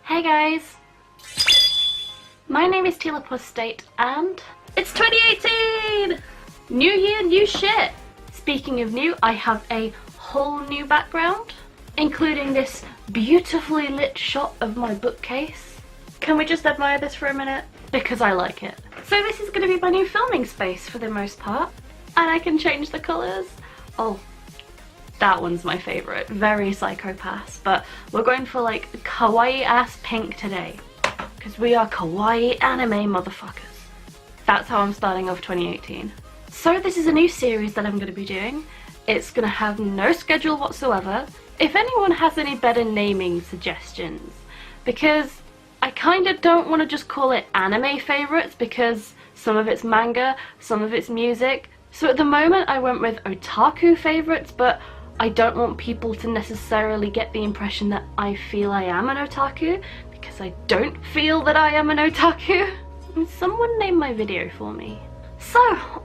Hey guys! My name is Telepus State and it's 2018! New year, new shit! Speaking of new, I have a whole new background, including this beautifully lit shot of my bookcase. Can we just admire this for a minute? Because I like it. So this is going to be my new filming space for the most part, and I can change the colours. Oh, that one's my favourite. Very psychopath, but we're going for like kawaii ass pink today, because we are kawaii anime motherfuckers. That's how I'm starting off 2018. So this is a new series that I'm going to be doing. It's going to have no schedule whatsoever. If anyone has any better naming suggestions, because I kind of don't want to just call it anime favourites, because some of it's manga, some of it's music. So at the moment I went with otaku favourites, but I don't want people to necessarily get the impression that I feel I am an otaku, because I don't feel that I am an otaku. Someone name my video for me. So,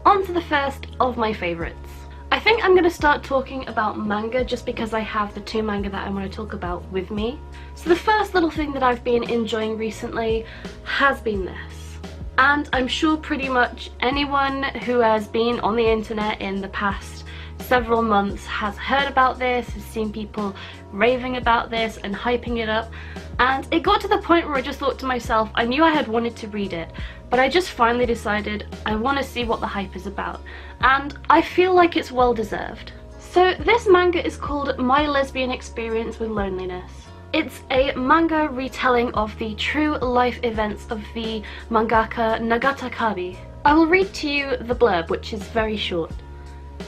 on to the first of my favourites. I think I'm going to start talking about manga just because I have the two manga that I want to talk about with me. So the first little thing that I've been enjoying recently has been this. And I'm sure pretty much anyone who has been on the internet in the past several months has heard about this, has seen people raving about this and hyping it up. And it got to the point where I just thought to myself, I knew I had wanted to read it, but I just finally decided I want to see what the hype is about. And I feel like it's well deserved. So this manga is called My Lesbian Experience with Loneliness. It's a manga retelling of the true life events of the mangaka Nagata Kabi. I will read to you the blurb, which is very short.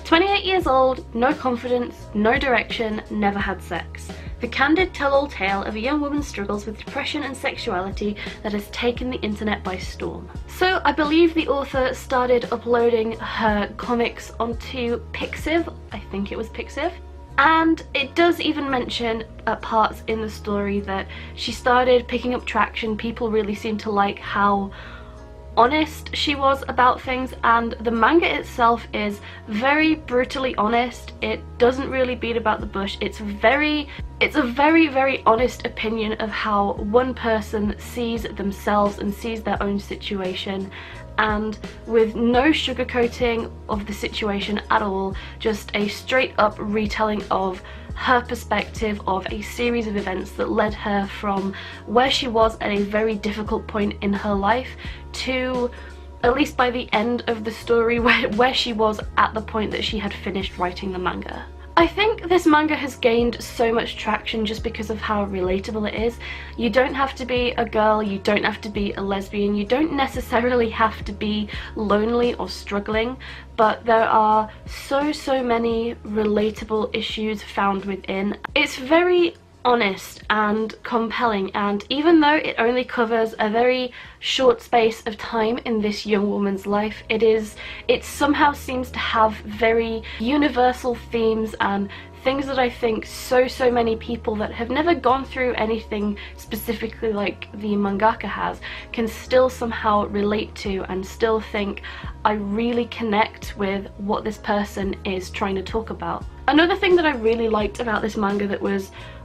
28 years old, no confidence, no direction, never had sex. The candid tell-all tale of a young woman's struggles with depression and sexuality that has taken the internet by storm. So I believe the author started uploading her comics onto Pixiv, I think it was Pixiv. And it does even mention at parts in the story that she started picking up traction. People really seem to like how honest she was about things, and the manga itself is very brutally honest. It doesn't really beat about the bush. It's a very honest opinion of how one person sees themselves and sees their own situation, and with no sugarcoating of the situation at all, just a straight up retelling of her perspective of a series of events that led her from where she was at a very difficult point in her life to, at least by the end of the story, where she was at the point that she had finished writing the manga. I think this manga has gained so much traction just because of how relatable it is. You don't have to be a girl, you don't have to be a lesbian, you don't necessarily have to be lonely or struggling, but there are so many relatable issues found within. It's very honest and compelling, and even though it only covers a very short space of time in this young woman's life, it somehow seems to have very universal themes and things that I think so many people that have never gone through anything specifically like the mangaka has can still somehow relate to, and still think, I really connect with what this person is trying to talk about. Another thing that I really liked about this manga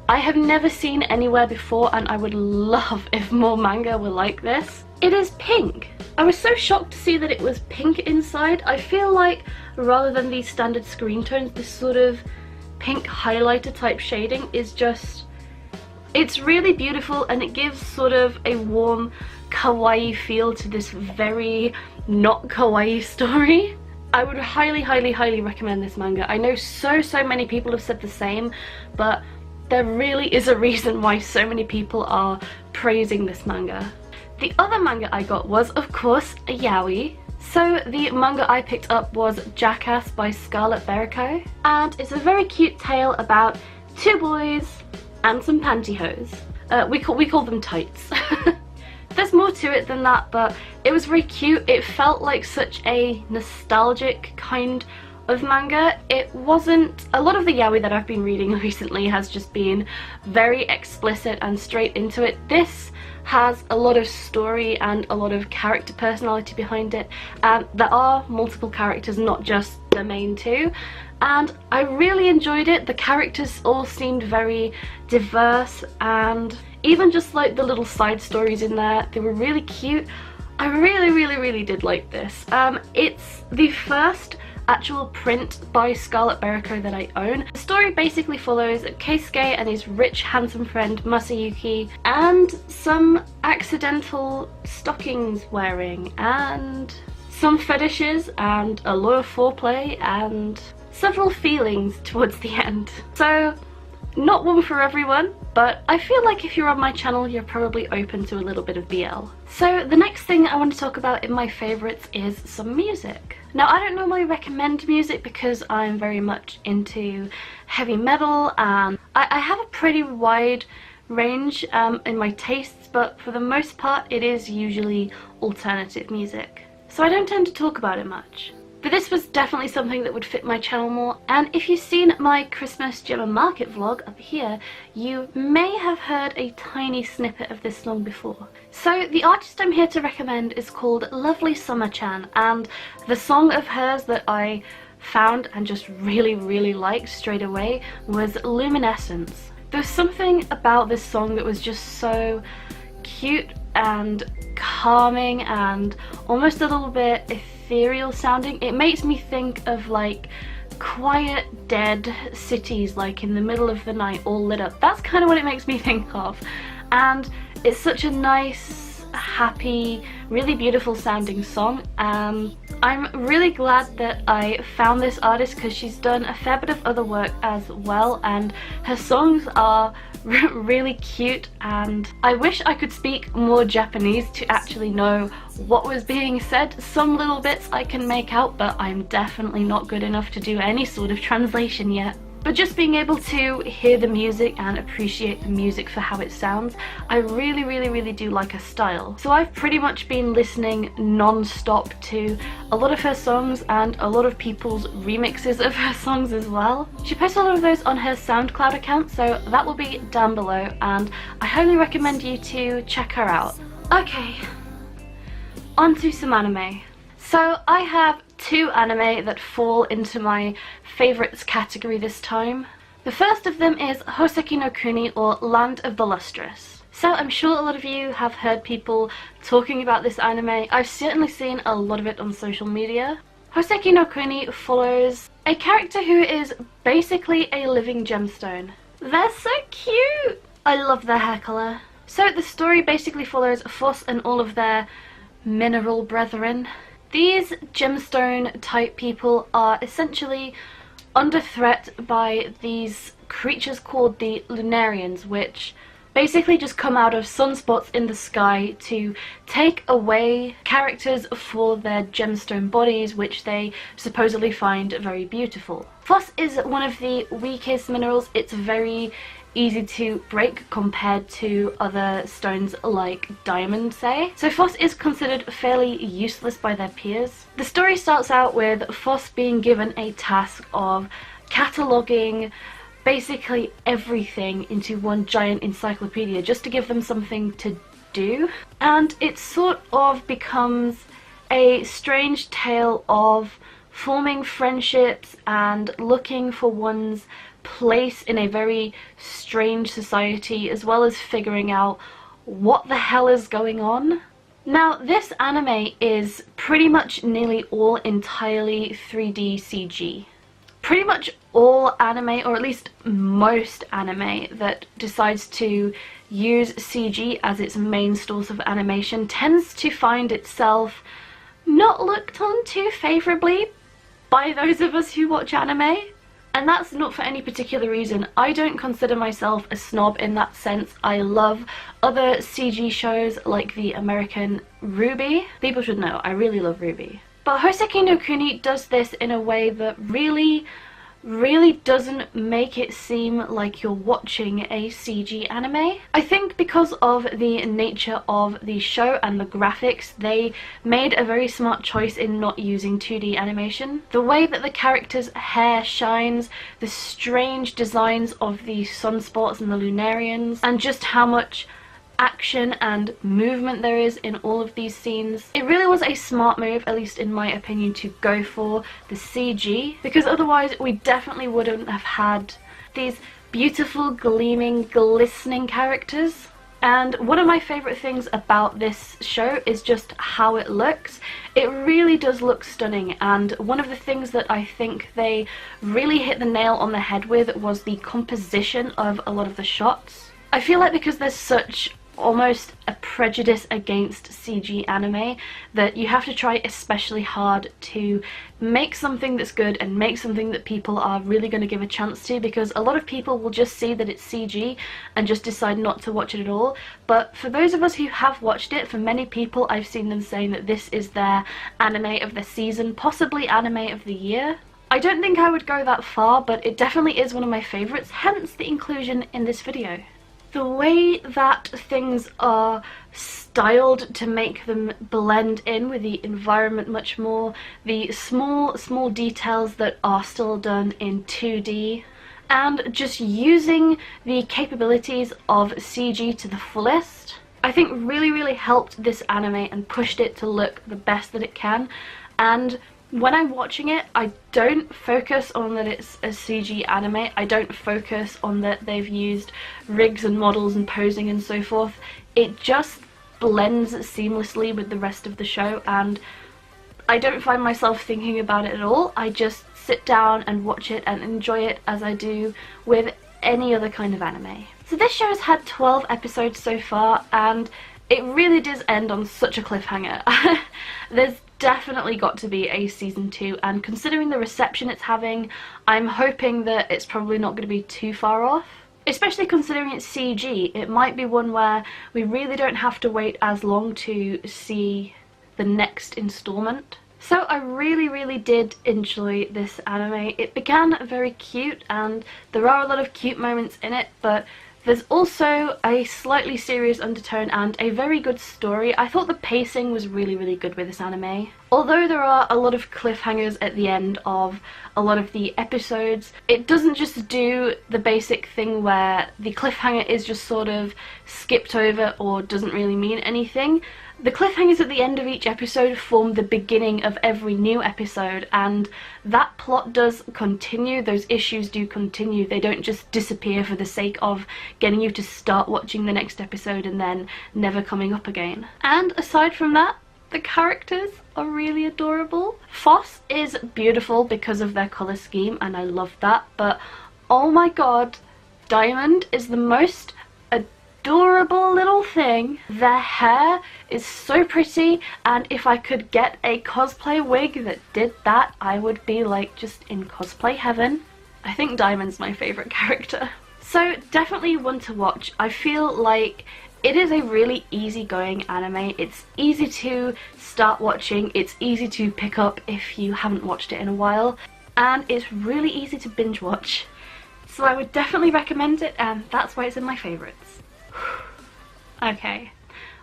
I have never seen anywhere before, and I would love if more manga were like this. It is pink. I was so shocked to see that it was pink inside. I feel like rather than these standard screen tones, this sort of pink highlighter type shading is just, it's really beautiful, and it gives sort of a warm kawaii feel to this very not kawaii story. I would highly recommend this manga. I know so many people have said the same, but there really is a reason why so many people are praising this manga. The other manga I got was, of course, a yaoi. So the manga I picked up was Jackass by Scarlet Beriko, and it's a very cute tale about two boys and some pantyhose. We call them tights. There's more to it than that, but it was very cute. It felt like such a nostalgic kind of manga. It wasn't, a lot of the yaoi that I've been reading recently has just been very explicit and straight into it. This has a lot of story and a lot of character personality behind it, and there are multiple characters, not just the main two, and I really enjoyed it. The characters all seemed very diverse, and even just like the little side stories in there, they were really cute. I really did like this. It's the first actual print by Scarlet Beriko that I own. The story basically follows Keisuke and his rich, handsome friend Masayuki, and some accidental stockings wearing, and some fetishes, and a lot of foreplay, and several feelings towards the end. So, not one for everyone, but I feel like if you're on my channel, you're probably open to a little bit of BL. So the next thing I want to talk about in my favourites is some music. Now, I don't normally recommend music because I'm very much into heavy metal, and I have a pretty wide range in my tastes, but for the most part it is usually alternative music. So I don't tend to talk about it much. But this was definitely something that would fit my channel more, and if you've seen my Christmas German Market vlog up here, you may have heard a tiny snippet of this song before. So the artist I'm here to recommend is called Lovely Summer-chan, and the song of hers that I found and just really liked straight away was Luminescence. There's something about this song that was just so cute and calming and almost a little bit ethereal sounding. It makes me think of like quiet dead cities, like in the middle of the night all lit up. That's kind of what it makes me think of, and it's such a nice, happy, really beautiful sounding song. I'm really glad that I found this artist because she's done a fair bit of other work as well, and her songs are really cute, and I wish I could speak more Japanese to actually know what was being said. Some little bits I can make out, but I'm definitely not good enough to do any sort of translation yet. But just being able to hear the music and appreciate the music for how it sounds, I really do like her style. So I've pretty much been listening non-stop to a lot of her songs and a lot of people's remixes of her songs as well. She posts a lot of those on her SoundCloud account, so that will be down below, and I highly recommend you to check her out. Okay, on to some anime. So I have two anime that fall into my favourites category this time. The first of them is Hoseki no Kuni, or Land of the Lustrous. So I'm sure a lot of you have heard people talking about this anime. I've certainly seen a lot of it on social media. Hoseki no Kuni follows a character who is basically a living gemstone. They're so cute! I love their hair colour. So the story basically follows Foss and all of their mineral brethren. These gemstone type people are essentially under threat by these creatures called the Lunarians, which basically just come out of sunspots in the sky to take away characters for their gemstone bodies, which they supposedly find very beautiful. Foss is one of the weakest minerals. It's very easy to break compared to other stones like diamond, say. So Foss is considered fairly useless by their peers. The story starts out with Foss being given a task of cataloguing basically everything into one giant encyclopedia just to give them something to do. And it sort of becomes a strange tale of forming friendships and looking for one's place in a very strange society, as well as figuring out what the hell is going on. Now, this anime is pretty much nearly all entirely 3D CG. Pretty much all anime, or at least most anime that decides to use CG as its main source of animation, tends to find itself not looked on too favourably by those of us who watch anime. And that's not for any particular reason. I don't consider myself a snob in that sense. I love other CG shows like the American Ruby. People should know, I really love Ruby. But Hoseki no Kuni does this in a way that really doesn't make it seem like you're watching a CG anime. I think because of the nature of the show and the graphics, they made a very smart choice in not using 2D animation. The way that the characters' hair shines, the strange designs of the sunspots and the Lunarians, and just how much action and movement there is in all of these scenes. It really was a smart move, at least in my opinion, to go for the CG, because otherwise we definitely wouldn't have had these beautiful, gleaming, glistening characters. And one of my favourite things about this show is just how it looks. It really does look stunning, and one of the things that I think they really hit the nail on the head with was the composition of a lot of the shots. I feel like because there's such almost a prejudice against CG anime that you have to try especially hard to make something that's good and make something that people are really going to give a chance to, because a lot of people will just see that it's CG and just decide not to watch it at all. But for those of us who have watched it, for many people I've seen them saying that this is their anime of the season, possibly anime of the year. I don't think I would go that far, but it definitely is one of my favourites, hence the inclusion in this video. The way that things are styled to make them blend in with the environment much more, the small details that are still done in 2D, and just using the capabilities of CG to the fullest, I think really helped this anime and pushed it to look the best that it can. And when I'm watching it, I don't focus on that it's a CG anime. I don't focus on that they've used rigs and models and posing and so forth. It just blends seamlessly with the rest of the show, and I don't find myself thinking about it at all. I just sit down and watch it and enjoy it as I do with any other kind of anime. So this show has had 12 episodes so far, and it really does end on such a cliffhanger. There's definitely got to be a season 2, and considering the reception it's having, I'm hoping that it's probably not going to be too far off. Especially considering it's CG, it might be one where we really don't have to wait as long to see the next installment. So I really did enjoy this anime. It began very cute, and there are a lot of cute moments in it, but there's also a slightly serious undertone and a very good story. I thought the pacing was really good with this anime. Although there are a lot of cliffhangers at the end of a lot of the episodes, it doesn't just do the basic thing where the cliffhanger is just sort of skipped over or doesn't really mean anything. The cliffhangers at the end of each episode form the beginning of every new episode, and that plot does continue, those issues do continue. They don't just disappear for the sake of getting you to start watching the next episode and then never coming up again. And aside from that, the characters are really adorable. Foss is beautiful because of their colour scheme, and I love that, but oh my god, Diamond is the most adorable little thing. Their hair is so pretty, and if I could get a cosplay wig that did that, I would be like just in cosplay heaven. I think Diamond's my favourite character. So definitely one to watch. I feel like it is a really easygoing anime. It's easy to start watching, it's easy to pick up if you haven't watched it in a while, and it's really easy to binge watch. So I would definitely recommend it, and that's why it's in my favourites. Okay,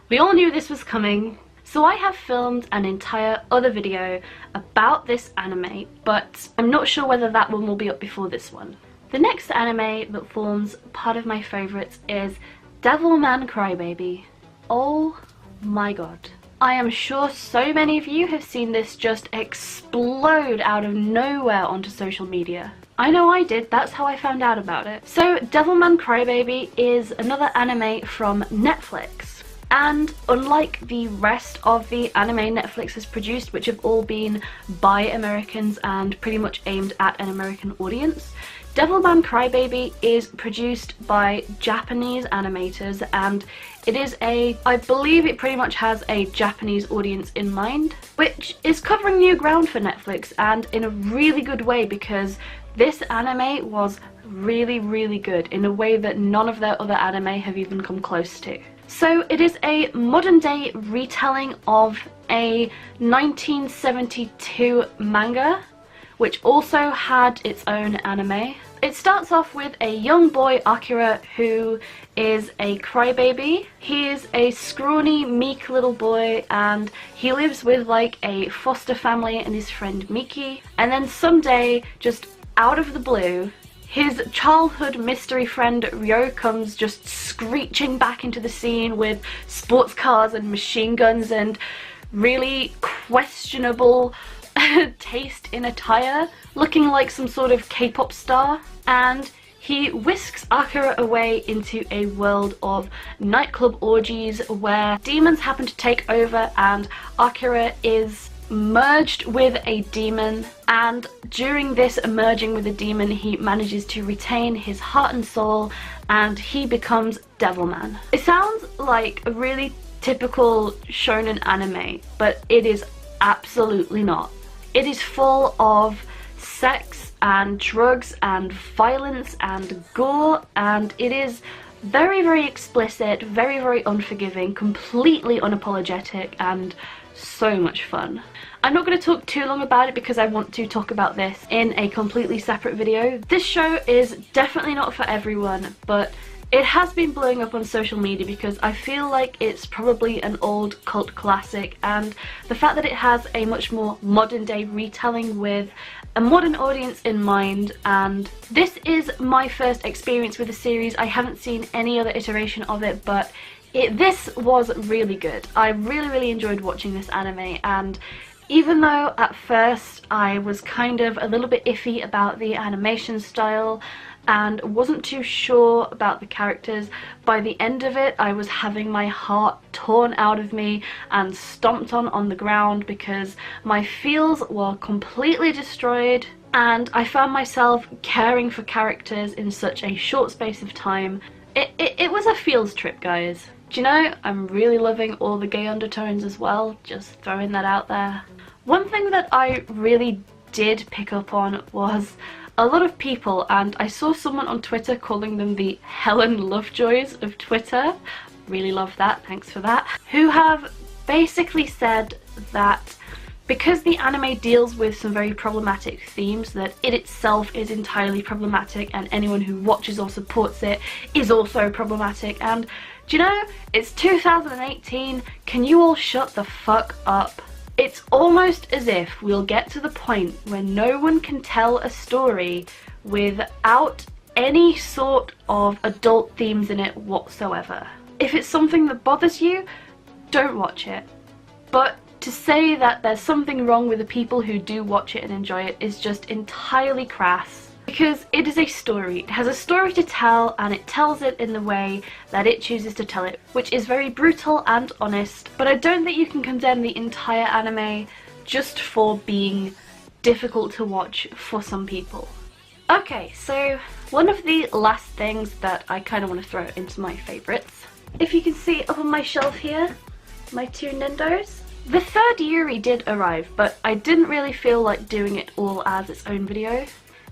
we all knew this was coming, so I have filmed an entire other video about this anime, but I'm not sure whether that one will be up before this one. The next anime that forms part of my favourites is Man Crybaby. Oh my god. I am sure so many of you have seen this just explode out of nowhere onto social media. I know I did, that's how I found out about it. So Man Crybaby is another anime from Netflix. And unlike the rest of the anime Netflix has produced, which have all been by Americans and pretty much aimed at an American audience, Man Crybaby is produced by Japanese animators, and it is I believe it pretty much has a Japanese audience in mind, which is covering new ground for Netflix, and in a really good way, because this anime was really good in a way that none of their other anime have even come close to. So it is a modern day retelling of a 1972 manga, which also had its own anime. It starts off with a young boy, Akira, who is a crybaby. He is a scrawny, meek little boy, and he lives with like a foster family and his friend Miki. And then someday, just out of the blue, his childhood mystery friend Ryo comes just screeching back into the scene with sports cars and machine guns and really questionable taste in attire, looking like some sort of K-pop star, and he whisks Akira away into a world of nightclub orgies where demons happen to take over, and Akira is merged with a demon, and during this merging with a demon he manages to retain his heart and soul and he becomes Devilman. It sounds like a really typical shonen anime, but it is absolutely not. It is full of sex and drugs and violence and gore, and it is very, very explicit, very, very unforgiving, completely unapologetic, and so much fun. I'm not going to talk too long about it because I want to talk about this in a completely separate video. This show is definitely not for everyone, but it has been blowing up on social media because I feel like it's probably an old cult classic, and the fact that it has a much more modern day retelling with a modern audience in mind, and this is my first experience with the series. I haven't seen any other iteration of it, but this was really good. I really enjoyed watching this anime, and even though at first I was kind of a little bit iffy about the animation style and wasn't too sure about the characters, by the end of it I was having my heart torn out of me and stomped on the ground because my feels were completely destroyed, and I found myself caring for characters in such a short space of time. It was a feels trip, guys. Do you know, I'm really loving all the gay undertones as well, just throwing that out there. One thing that I really did pick up on was a lot of people, and I saw someone on Twitter calling them the Helen Lovejoys of Twitter, really love that, thanks for that, who have basically said that because the anime deals with some very problematic themes, that it itself is entirely problematic and anyone who watches or supports it is also problematic. And do you know, it's 2018, can you all shut the fuck up? It's almost as if we'll get to the point where no one can tell a story without any sort of adult themes in it whatsoever. If it's something that bothers you, don't watch it. But to say that there's something wrong with the people who do watch it and enjoy it is just entirely crass. Because it is a story. It has a story to tell, and it tells it in the way that it chooses to tell it, which is very brutal and honest. But I don't think you can condemn the entire anime just for being difficult to watch for some people. Okay, so one of the last things that I kind of want to throw into my favourites. If you can see up on my shelf here, my two Nindos. The third Yuri did arrive, but I didn't really feel like doing it all as its own video.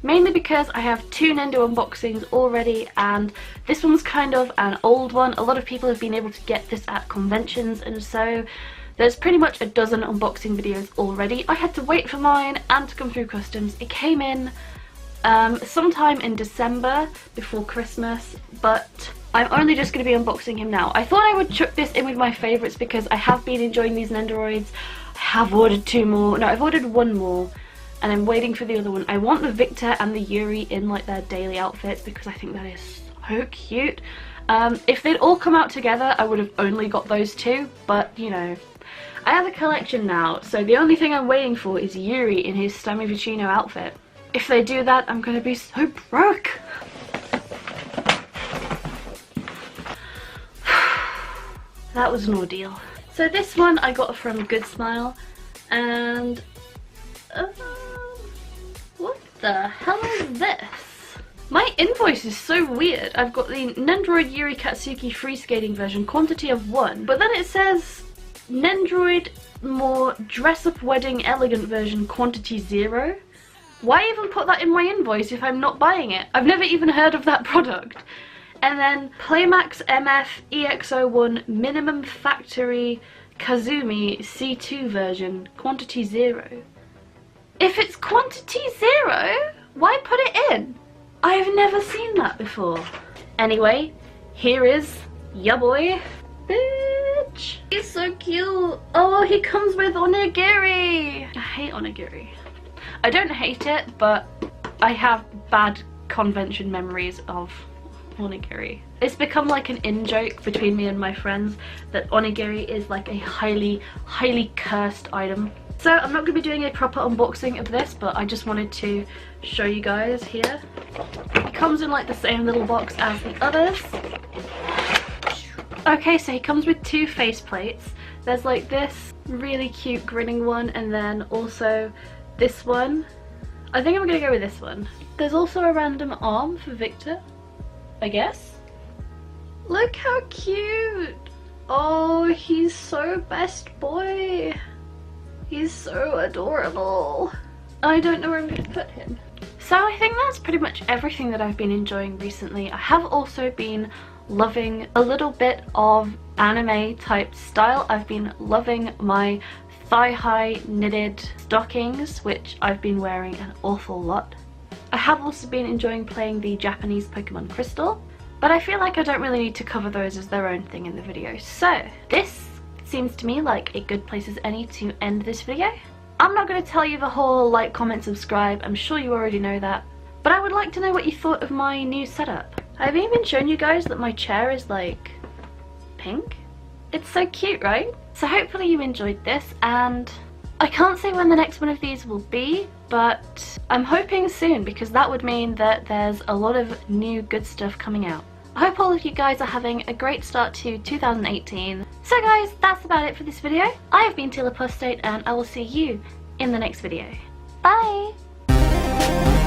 Mainly because I have two Nendo unboxings already, and this one's kind of an old one. A lot of people have been able to get this at conventions, and so there's pretty much a dozen unboxing videos already. I had to wait for mine and to come through customs. It came in sometime in December before Christmas, but I'm only just going to be unboxing him now. I thought I would chuck this in with my favourites because I have been enjoying these Nendoroids. I have ordered two more. No, I've ordered one more, and I'm waiting for the other one. I want the Victor and the Yuri in like their daily outfits because I think that is so cute. If they'd all come out together, I would have only got those two, but you know, I have a collection now, so the only thing I'm waiting for is Yuri in his Stanley Vicino outfit. If they do that, I'm gonna be so broke. That was an ordeal. So this one I got from Good Smile, and what the hell is this? My invoice is so weird. I've got the Nendoroid Yuri Katsuki free skating version, quantity of 1, but then it says Nendoroid more dress up wedding elegant version, quantity 0. Why even put that in my invoice if I'm not buying it? I've never even heard of that product. And then Playmax MF EX01 minimum factory Kazumi C2 version, quantity 0. If it's quantity 0, why put it in? I've never seen that before. Anyway, here is ya boy. Bitch! He's so cute! Oh, he comes with onigiri! I hate onigiri. I don't hate it, but I have bad convention memories of onigiri. It's become like an in-joke between me and my friends that onigiri is like a highly cursed item. So I'm not going to be doing a proper unboxing of this, but I just wanted to show you guys here. It comes in like the same little box as the others. Okay, so he comes with 2 face plates. There's like this really cute grinning one, and then also this one. I think I'm gonna go with this one. There's also a random arm for Victor, I guess. Look how cute! Oh, he's so best boy. He's so adorable. I don't know where I'm going to put him. So I think that's pretty much everything that I've been enjoying recently. I have also been loving a little bit of anime type style. I've been loving my thigh-high knitted stockings, which I've been wearing an awful lot. I have also been enjoying playing the Japanese Pokemon Crystal, but I feel like I don't really need to cover those as their own thing in the video. So this seems to me like a good place as any to end this video. I'm not going to tell you the whole like, comment, subscribe. I'm sure you already know that. But I would like to know what you thought of my new setup. I've even shown you guys that my chair is like pink. It's so cute, right? So hopefully you enjoyed this, and I can't say when the next one of these will be, but I'm hoping soon, because that would mean that there's a lot of new good stuff coming out. I hope all of you guys are having a great start to 2018. So guys, that's about it for this video. I have been Tila Postate, and I will see you in the next video. Bye!